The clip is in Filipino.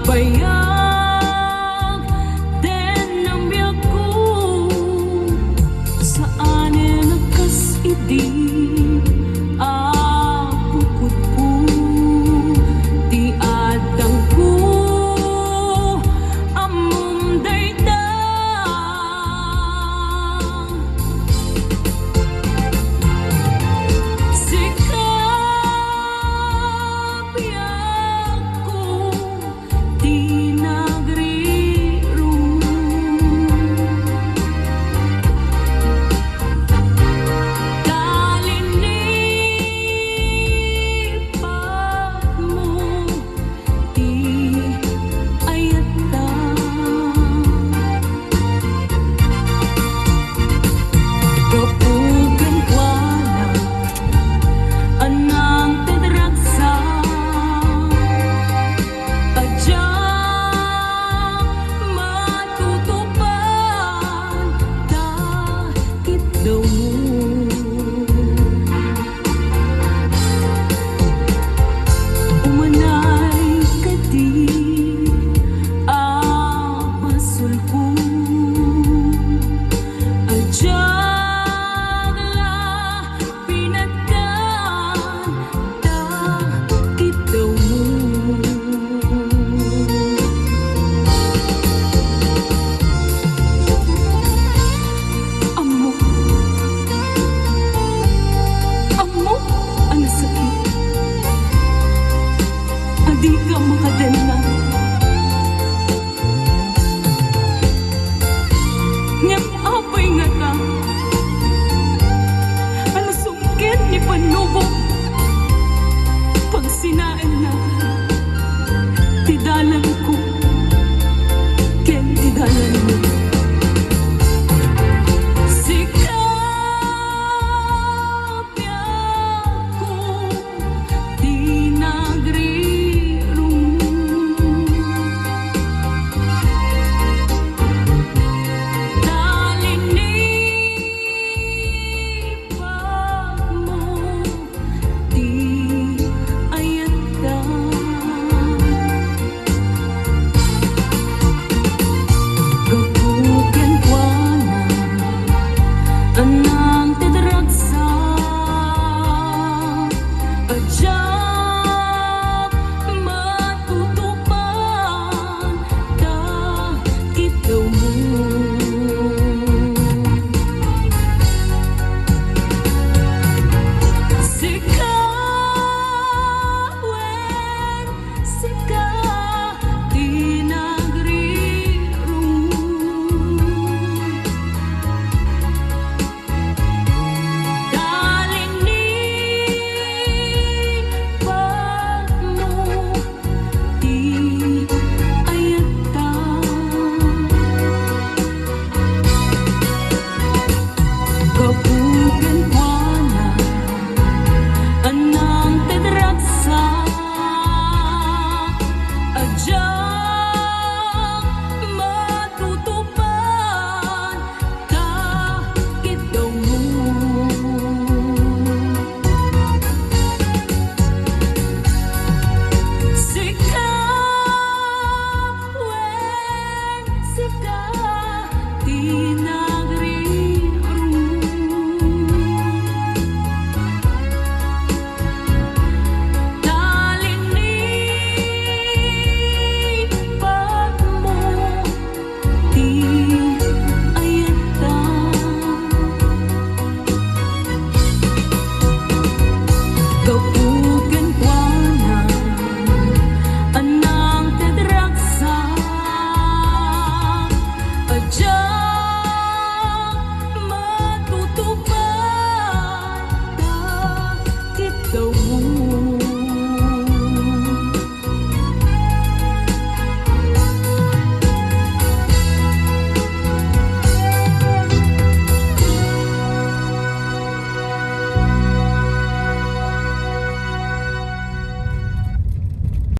Bayag den ang biyaku saan nakas idi apukod ko di adang ko amum dayta sikap yaku di nagriru kalinipat mo di ayata kapugan wala anang tedragsa adya matutupan dakit daw mo umanay kadi masul ko adya pinagkan dakit daw mo Amo, amo, ang sakit. Adi ka makadena. Ngam apay nga ka. Ano sungkit ni panubo. Pag sinain na, tidalan ko. Ken tidalan mo. Sikap yaku di nagriru kalinipat mo di ayata kapugan wala anang tedragsa adya matutupan dakit daw mo sikawen sika di nagriru kalinipat mo di ayata kapugan wala anang tedragsa adya matutupan dakit daw mo sikawen sika di